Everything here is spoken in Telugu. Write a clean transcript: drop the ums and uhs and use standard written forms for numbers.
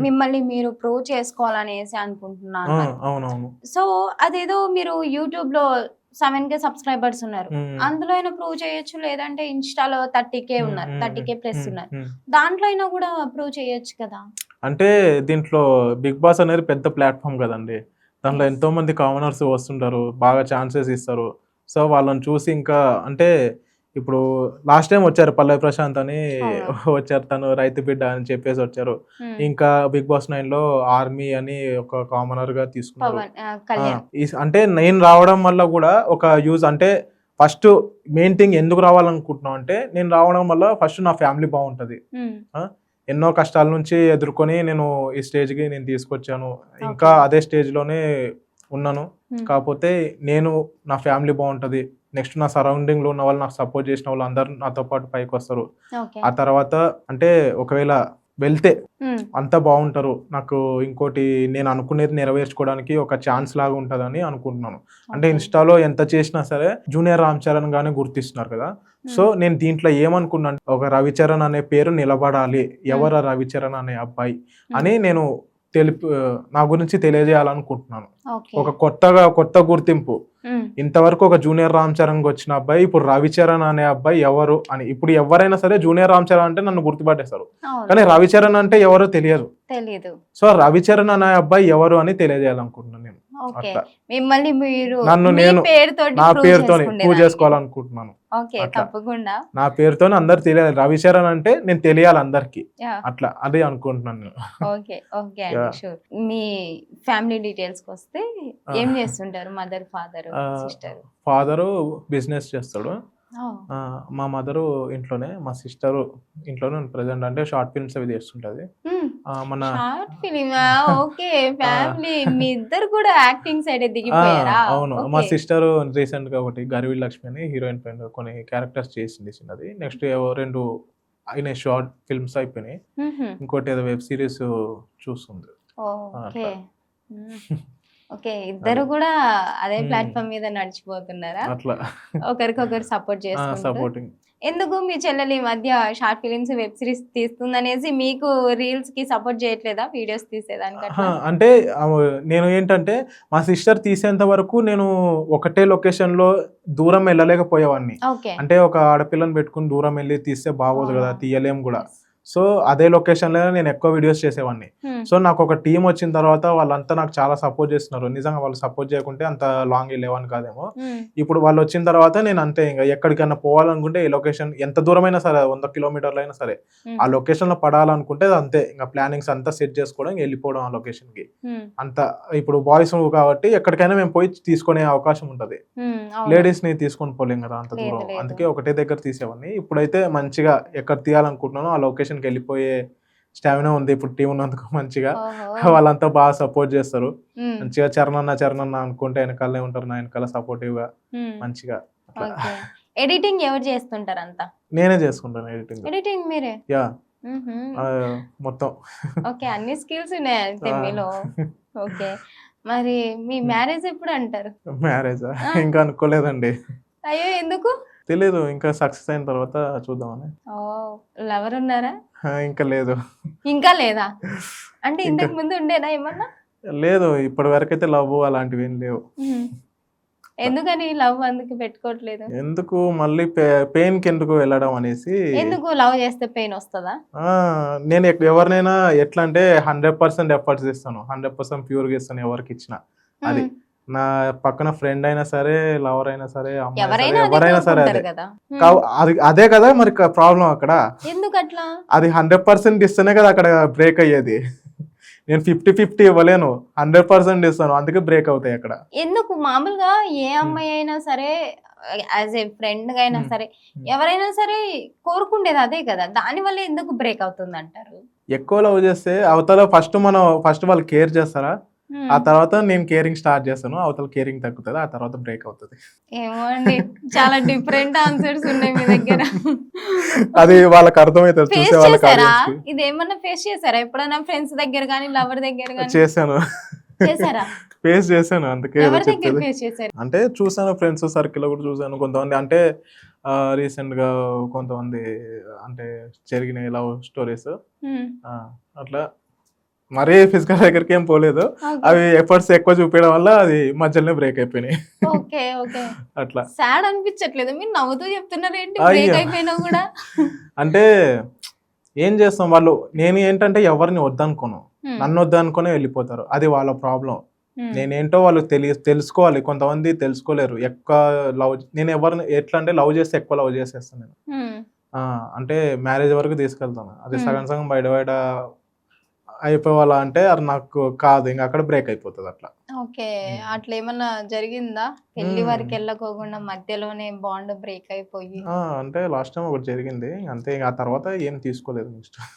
మిమ్మల్ని మీరు ప్రూవ్ చేసుకోవాలనేసి అనుకుంటున్నా ఆ! అన్నారు. అవునవును. సో, అదేదో మీరు యూట్యూబ్‌లో 7,000 సబ్స్క్రైబర్స్ ఉన్నారు. హ్మ్. అందులో అయినా ప్రూవ్ చేయొచ్చు. లేదంటే ఇన్‌స్టాలో 30,000 హ్మ్. ఉన్నారు. హ్మ్. 30,000 ప్లస్ హ్మ్. ఉన్నారు. హ్మ్. దాంట్లో అయినా గూడా ప్రూవ్ చేయొచ్చు కదా! అంటే దీంట్లో 'బిగ్ బాస్' అనేది పెద్ద ప్లాట్‌ఫార్మ్ గదండీ. దాంట్లో యెస్. ఎంతోమంది కామనర్స్ వస్తుంటారు. బాగా ఛాన్సెస్ ఇస్తారు. సో, వాళ్ళని చూసి ఇంకా అంటే ఇప్పుడు లాస్ట్ టైమ్ వచ్చారు 'పల్లవి ప్రశాంత్' అని అవును. వచ్చారు. తను రైతు బిడ్డ అని చెప్పేసి వచ్చారు. హ్మ్. ఇంకా 'బిగ్ బాస్ 9లో' ఆర్మీ అని ఒక కామనర్‌గా తీసుకున్నారు. ఆ! కళ్యాణ్. అంటే నేను రావడం వల్ల గూడా ఒక యూజ్ అంటే ఫస్ట్ మెయిన్ థింగ్ ఎందుకు రావాలనుకుంటున్నాం అంటే, నేను రావడం వల్ల ఫస్ట్ నా ఫ్యామిలీ బావుంటది. హ్మ్. ఆ! ఎన్నో కష్టాల నుంచి ఎదుర్కొని నేను ఈ స్టేజ్‌కి నేను తీసుకొచ్చాను. ఇంకా ఓకే. అదే స్టేజ్‌లోనే ఉన్నాను. హ్మ్. కాపోతే నేను నా ఫ్యామిలీ బావుంటది. నెక్స్ట్ నా సరౌండింగ్‌లో ఉన్న వాళ్ళు నాకు సపోర్ట్ చేసిన వాళ్ళందరూ నాతో పాటు పైకొస్తారు. ఓకే. ఆ తర్వాత అంటే ఒకవేళ వెళ్తే హ్మ్. అంతా బావుంటారు. నాకు ఇంకోటి నేను అనుకునేది నెరవేర్చుకోవడానికి ఒక ఛాన్స్ లాగా ఉంటదని అనుకుంటున్నాను. అంటే ఓకే. ఇన్‌స్టాలో ఎంత చేసినా సరే జూనియర్ రామ్ చరణ్ గానే గుర్తిస్తున్నారు కదా! సో, హ్మ్. నేను దీంట్లో ఏమనుకున్నాను ఒక రవిచరణ్ అనే పేరు నిలబడాలి. హ్మ్. ఎవరా రవిచరణ్ అనే అబ్బాయి హ్మ్. అని నేను తెలుపు నా గురించి తెలియజేయాలనుకుంటున్నాను. ఓకే. ఒక కొత్త గుర్తింపు. హ్మ్. ఇంతవరకు ఒక జూనియర్ రామ్ చరణ్‌కొచ్చిన అబ్బాయి ఇప్పుడు రవిచరణ్ అనే అబ్బాయి ఎవరు అని. ఇప్పుడు ఎవ్వరైనా సరే జూనియర్ రామ్ చరణ్ అంటే నన్ను గుర్తుపట్టేస్తారు. అవును. కానీ రవిచరణ్ అంటే ఎవరో తెలియదు. తెలీదు. సో, రవిచరణ్ అనే అబ్బాయి ఎవరు అని తెలియజేయాలనుకుంటున్నాను నేను. ఓకే. అట్లా. మిమ్మల్ని మీరు నన్ను మీ నేను పేరుతోటి నా ప్రూవ్ పేరుతోని ప్రూవ్ చేసుకునేదానికి. చేసుకోవాలనుకుంటున్నాను. ఓకే. అట్లా. తప్పకుండా. నా పేరుతోని అందరూ తెలియాలి. రవిచరణ్ అంటే నేను తెలియాలి అందరికి. యాహ్! అట్లా. అది అనుకుంటున్నాను నేను. ఓకే. ఓకే అండి. యాహ్! షూర్. మీ ఫ్యామిలీ డీటెయిల్స్‌కొస్తే ఆ! ఏం చేస్తుంటారు? మదర్, ఫాదరు, ఆహ్, సిస్టర్? ఫాదరు బిజినెస్ చేస్తాడు. ఓహ్! మా మదరు ఇంట్లోనే. మా సిస్టరు ఇంట్లోనే ప్రెజెంట్ అంటే షార్ట్ ఫిల్మ్స్ అవి చేస్తుంటది. హ్మ్. మన షార్ట్ ఫిల్మా? ఓకే. ఆ! ఫ్యామిలీ మీ ఇద్దరు కూడా యాక్టింగ్ సైడే ఆ! దిగిపోయారా? అవును. మా ఓకే. సిస్టరు రీసెంట్‌గా ఒకటి 'గరివి లక్ష్మి' అని హీరోయిన్ పైన కొన్ని క్యారెక్టర్స్ చేసింది చిన్నది. నెక్స్ట్ 2 అయినాయి షార్ట్ ఫిల్మ్స్ అయిపోయినాయి. హుహు. ఇంకోటి ఏదో వెబ్ సీరీస్ చూస్తుంది. ఓకే. అట్లా. హ్మ్. ఓకే. అది. ఇద్దరు గూడా అదే హ్మ్. ప్లాట్‌ఫార్మ్ మీద నడిచిపోతున్నారా? అట్లా. ఒకరికొకరు సపోర్ట్ ఆ! చేసుకుంటూ. సపోర్టింగ్. ఎందుకు మీ చెల్లెలు ఈ మధ్య షార్ట్ ఫిలిమ్స్, వెబ్ సీరీస్ తీస్తుందనేసి మీకు రీల్స్‌కి సపోర్ట్ చేయట్లేదా? వీడియోస్ తీసేదానికి అహా! అట్లా? అంటే నేను ఏంటంటే మా సిస్టర్ తీసేంత వరకు నేను ఒకటే లొకేషన్‌లో దూరం ఎళ్ళలేకపోయేవాడిని. ఓకే. అంటే ఒక ఆడపిల్లని పెట్టుకొని దూరం ఎళ్లి తీస్తే బాగోదు గదా! అవునవును. తీయలేము గూడా. యెస్. సో, అదే లొకేషన్‌లోనే నేను ఎక్కువ వీడియోస్ చేసేవాడిని. హ్మ్. సో, నాకొక టీమొచ్చిన తర్వాత వాళ్ళంతా నాకు చాలా సపోర్ట్ చేస్తున్నారు. నిజంగా వాళ్ళు సపోర్ట్ చేయకుంటే అంత లాంగ్ ఎళ్ళేవాడిని కాదేమో. హ్మ్. ఇప్పుడు వాళ్ళొచ్చిన తర్వాత నేను అంతే ఇంగ ఎక్కడికన్నా పోవాలనుకుంటే ఏ లొకేషన్ ఎంత దూరమైనా సరే 100 కిలోమీటర్లైనా సరే, హ్మ్. ఆ లొకేషన్‌లో పడాలనుకుంటే అంతే ఇంగ ప్లానింగ్స్ అంతా సెట్ చేసుకోవడం, ఎళ్ళిపోవడం ఆ లొకేషన్‌కి. హ్మ్. అంత ఇప్పుడు బాయ్స్ కాబట్టి ఎక్కడికైనా మేము పోయి తీసుకునే అవకాశం ఉంటది. హ్మ్. అవును. లేడీస్‌ని తీసుకొని పోలేం గదా! అంత లేదు. దూరం. లేదు. అందుకే ఒకటే దగ్గర తీసేవాడిని. ఇప్పుడైతే మంచిగా ఎక్కడ తీయాలనుకుంటున్నానో ఆ లొకేషన్‌కెళ్ళిపోయే స్టామినా ఉంది. ఇప్పుడు టీమ్ ఉన్నందుకు మంచిగా. ఓహో! వాళ్ళంతా బాగా సపోర్ట్ జేస్తారు. హ్మ్. మంచిగా చరణ్ అన్న అనుకుంటే ఎనకాలనే ఉంటారు. నా ఎనకాల సపోర్టివ్‌గా హ్మ్. మంచిగా అట్లా. ఓకే. ఎడిటింగ్ ఎవరు చేస్తుంటారంతా? నేనే చేసుకుంటాను ఎడిటింగ్. ఎడిటింగ్ మీరే? యాహ్! హుహు. మొత్తం. ఓకే. అన్ని స్కిల్స్ ఉన్నాయయితే ఆ! మీలో. ఓకే. మరి మీ హ్మ్. మ్యారేజ్ ఎప్పుడంటారు? మ్యారేజా? ఆ! ఇంకా అనుకోలేదండి. అయ్యో! ఎందుకు? తెలీదు. ఇంకా సక్సెస్ అయిన తర్వాత చూద్దామని. ఓహ్! లవర్ ఉన్నారా? ఇంకా లేదు. ఇంకా లేదా? అంటే ఇంకా ఇంతకు ముందు ఉండేనా ఏమన్నా? లేదు. ఇప్పటి వరకైతే లవ్వు అలాంటివేం లేవు. హ్మ్. అట్లా. ఎందుకని లవ్ అందుకు పెట్టుకోవట్లేదు? ఎందుకు మళ్ళీ పెయిన్‌కెందుకు వెళ్ళడం అనేసి ఎందుకు లవ్ చేస్తే పెయిన్ వస్తదా? ఆ! నేను ఎవరినైనా ఎట్లా అంటే 100% ఎఫర్ట్స్ ఇస్తాను. 100% ప్యూర్‌గా ఇస్తాను ఎవరికిచ్చినా. అది. హ్మ్. నా పక్కన ఫ్రెండ్ అయినా సరే, లవర్ అయినా సరే, అమ్మాయి సరే, ఎవరైనా అదే ఎవరైనా సరే కోరుకుంటారు అదే. గదా! హ్మ్. అదే కదా మరి ప్రాబ్లమ్ అక్కడ. ఎందుకట్లా? అది 100% ఇస్తేనే కదా అక్కడ బ్రేక్ అయ్యేది. నేను 50, 50 ఇవ్వలేను. 100% ఇస్తాను. అందుకే బ్రేక్ అవుతాయి అక్కడ. ఎందుకు మామూలుగా ఏ హ్మ్. అమ్మాయి అయినా సరే యాజ్ ఏ ఫ్రెండ్‌గా అయినా హ్మ్. సరే, హ్మ్. ఎవరైనా సరే కోరుకుండేది అదే గదా! దానివల్ల ఎందుకు బ్రేక్ అవుతుందంటారు? ఎక్కువ లవ్ చేస్తే అవతల ఫస్ట్ వాళ్ళు కేర్ చేస్తారా? ఆ హ్మ్. తర్వాత నేను కేరింగ్ స్టార్ట్ చేస్తాను. అవతల కేరింగ్ తగ్గుతది. ఆ తర్వాత బ్రేక్ అవుతది. ఏమో అండి. చాలా డిఫరెంట్ ఆన్సర్స్ ఉన్నాయి మీ దగ్గర. అది వాళ్ళకి అర్థమైతది. చూసే ఫేస్ వాళ్ళకి చేసారా? ఆడియన్స్‌కి. ఇదేమన్నా ఫేస్ చేసారా? ఎప్పుడైనా ఫ్రెండ్స్ దగ్గర గాని, లవర్ దగ్గర గాని? చేశాను. చేసారా? ఫేస్ చేశాను. అందుకే కదా ఎవరి దగ్గర చెప్పేది. ఫేస్ చేసారు? అంటే చూసాను ఫ్రెండ్స్ సర్కిల్‌లో కూడా చూసాను. కొంతమంది అంటే రీసెంట్‌గా కొంతమంది అంటే జరిగినాయి లవ్ స్టోరీస్. హ్మ్. ఆ! అట్లా మరీ ఫిజికల్ దగ్గరికి ఏం పోలేదు. అవి ఎఫర్ట్స్ ఎక్కువ చూపించడం వల్ల అది మధ్యలోనే బ్రేక్ అయిపోయినాయి. Okay okay. అట్లా. సాడ్ అనిపించట్లేదు మీరు నవ్వుతూ చెప్తున్నారు ఏంటి అయ్యో. బ్రేక్ అయిపోయినా కూడా? అంటే ఏం చేస్తాం, వాళ్ళు నేను ఏంటంటే ఎవరిని వద్దనుకోను, నన్ను వద్దనుకునే వెళ్ళిపోతారు, అది వాళ్ళ ప్రాబ్లం. నేనేంటో వాళ్ళు తెలుసుకోవాలి. కొంతమంది తెలుసుకోలేరు. ఎక్కువ లవ్, నేను ఎవరిని ఎట్లా అంటే లవ్ చేస్తే ఎక్కువ లవ్ చేసేస్తాను నేను. అంటే మ్యారేజ్ వరకు తీసుకెళ్తాను. అది సగం సగం బయట బయట అయిపోవాలా అంటే అది నాకు కాదు, ఇంకా అక్కడ బ్రేక్ అయిపోతుంది అట్లా. ఓకే. అట్లా ఏమన్నా జరిగిందా? పెళ్లి వరకు వెళ్ళకోకుండా మధ్యలోనే బాండ్ బ్రేక్ అయిపోయి? అంటే లాస్ట్ టైం ఒకటి జరిగింది అంతే. ఇంకా ఆ తర్వాత ఏం తీసుకోలేదు నెక్స్ట్.